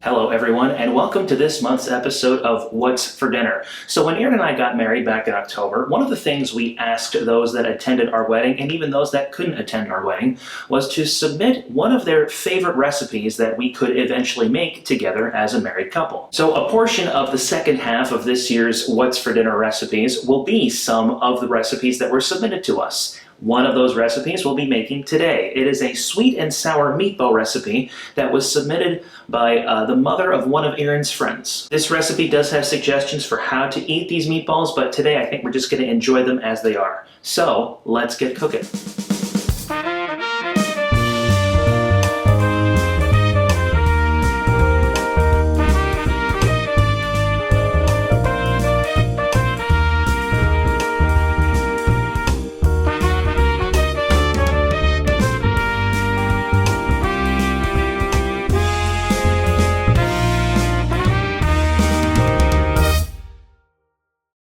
Hello everyone, and welcome to this month's episode of What's for Dinner. So when Erin and I got married back in October, one of the things we asked those that attended our wedding, and even those that couldn't attend our wedding, was to submit one of their favorite recipes that we could eventually make together as a married couple. So a portion of the second half of this year's What's for Dinner recipes will be some of the recipes that were submitted to us. One of those recipes we'll be making today. It is a sweet and sour meatball recipe that was submitted by the mother of one of Erin's friends. This recipe does have suggestions for how to eat these meatballs, but today I think we're just going to enjoy them as they are. So let's get cooking.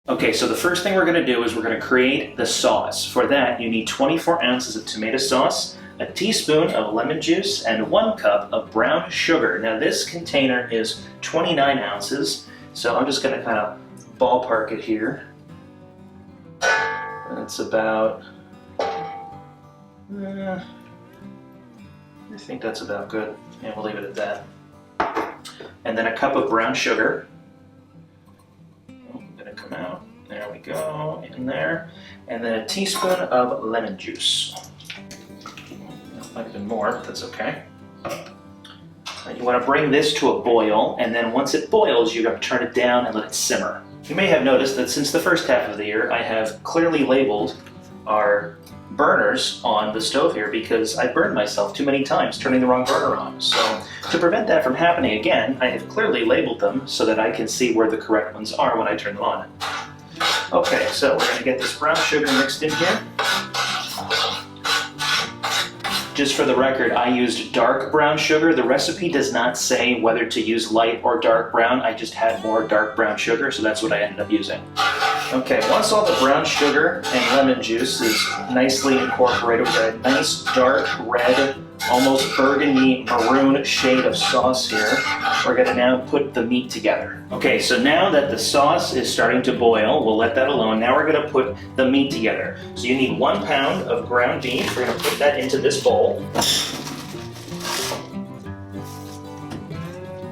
Okay, so the first thing we're going to do is we're going to create the sauce. For that, you need 24 ounces of tomato sauce, a teaspoon of lemon juice, and 1 cup of brown sugar. Now this container is 29 ounces, so I'm just going to kind of ballpark it here. That's about, I think that's about good, and we'll leave it at that. And then a cup of brown sugar. Come out. There we go, in there. And then a teaspoon of lemon juice. That might have been more, but that's okay. And you want to bring this to a boil, and then once it boils, you're going to turn it down and let it simmer. You may have noticed that since the first half of the year, I have clearly labeled our burners on the stove here because I burned myself too many times turning the wrong burner on. So to prevent that from happening again, I have clearly labeled them so that I can see where the correct ones are when I turn them on. Okay, so we're going to get this brown sugar mixed in here. Just for the record, I used dark brown sugar. The recipe does not say whether to use light or dark brown. I just had more dark brown sugar, so that's what I ended up using. Okay, once all the brown sugar and lemon juice is nicely incorporated with a nice dark red, almost burgundy maroon shade of sauce here, we're going to now put the meat together. Okay, so now that the sauce is starting to boil, we'll let that alone. Now we're going to put the meat together. So you need 1 pound of ground beef. We're going to put that into this bowl.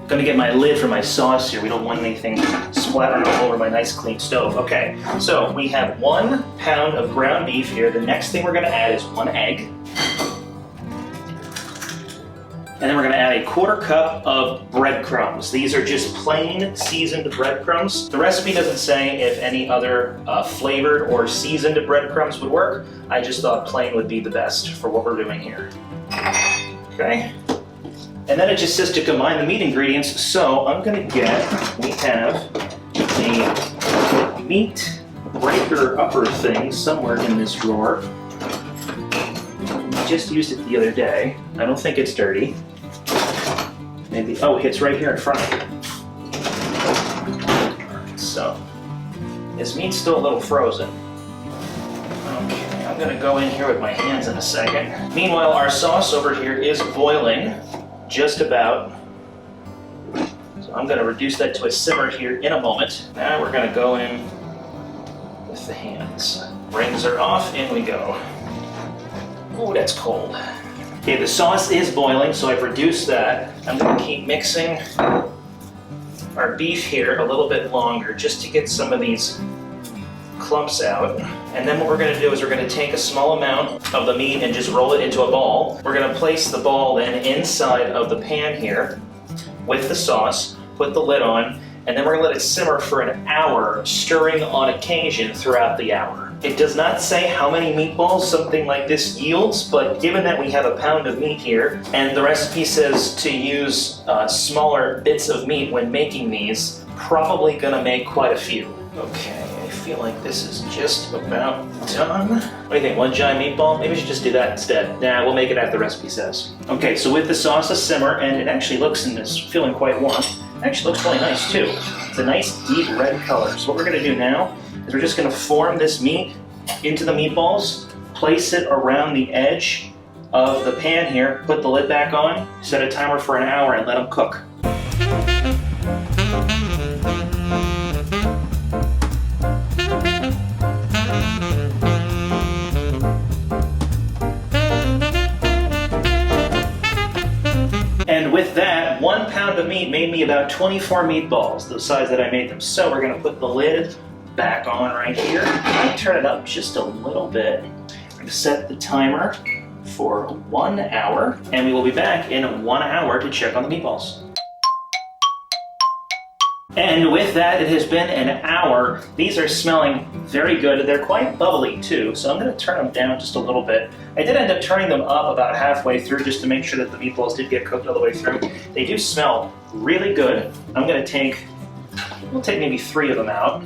Going to get my lid for my sauce here. We don't want anything splattering all over my nice clean stove. Okay, so we have 1 pound of ground beef here. The next thing we're going to add is 1 egg. And then we're going to add a 1/4 cup of breadcrumbs. These are just plain seasoned breadcrumbs. The recipe doesn't say if any other flavored or seasoned breadcrumbs would work. I just thought plain would be the best for what we're doing here. Okay. And then it just says to combine the meat ingredients, so I'm going to we have a meat breaker upper thing somewhere in this drawer. I just used it the other day. I don't think it's dirty. Maybe, oh, it's right here in front of me. Alright, so this meat's still a little frozen. Okay, I'm going to go in here with my hands in a second. Meanwhile, our sauce over here is boiling. Just about. So I'm going to reduce that to a simmer here in a moment. Now we're going to go in with the hands. Rings are off, in we go. Ooh, that's cold. Okay, the sauce is boiling, so I've reduced that. I'm going to keep mixing our beef here a little bit longer just to get some of these clumps out. And then what we're going to do is we're going to take a small amount of the meat and just roll it into a ball. We're going to place the ball then inside of the pan here with the sauce, put the lid on, and then we're going to let it simmer for an hour, stirring on occasion throughout the hour. It does not say how many meatballs something like this yields, but given that we have a pound of meat here, and the recipe says to use smaller bits of meat when making these, probably going to make quite a few. Okay. I feel like this is just about done. What do you think, 1 giant meatball? Maybe we should just do that instead. Nah, we'll make it as the recipe says. Okay, so with the sauce a simmer, and it actually looks and is feeling quite warm. It actually looks really nice too. It's a nice deep red color. So what we're gonna do now is we're just gonna form this meat into the meatballs, place it around the edge of the pan here, put the lid back on, set a timer for an hour and let them cook. pound of meat made me about 24 meatballs, the size that I made them. So we're gonna put the lid back on right here. I'm gonna turn it up just a little bit. I'm gonna set the timer for 1 hour, and we will be back in 1 hour to check on the meatballs. And with that, it has been an hour. These are smelling very good. They're quite bubbly too, so I'm gonna turn them down just a little bit. I did end up turning them up about halfway through just to make sure that the meatballs did get cooked all the way through. They do smell really good. We'll take maybe 3 of them out.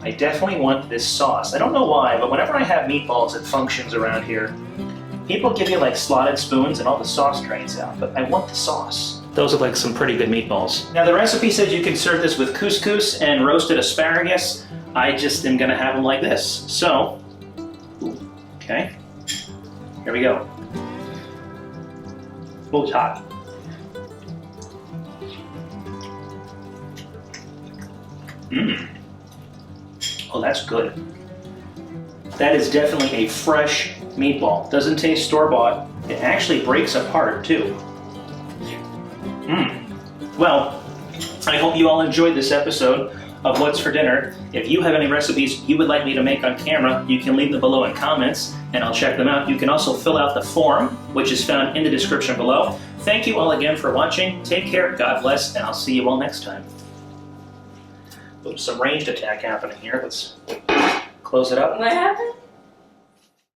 I definitely want this sauce. I don't know why, but whenever I have meatballs at functions around here, people give you like slotted spoons and all the sauce drains out, but I want the sauce. Those are like some pretty good meatballs. Now the recipe says you can serve this with couscous and roasted asparagus. I just am gonna have them like this. So, okay, here we go. Oh, it's hot. Mmm. Oh, that's good. That is definitely a fresh meatball. Doesn't taste store-bought. It actually breaks apart too. Well, I hope you all enjoyed this episode of What's for Dinner. If you have any recipes you would like me to make on camera, you can leave them below in comments and I'll check them out. You can also fill out the form, which is found in the description below. Thank you all again for watching. Take care, God bless, and I'll see you all next time. Oops, some ranged attack happening here. Let's close it up. What happened?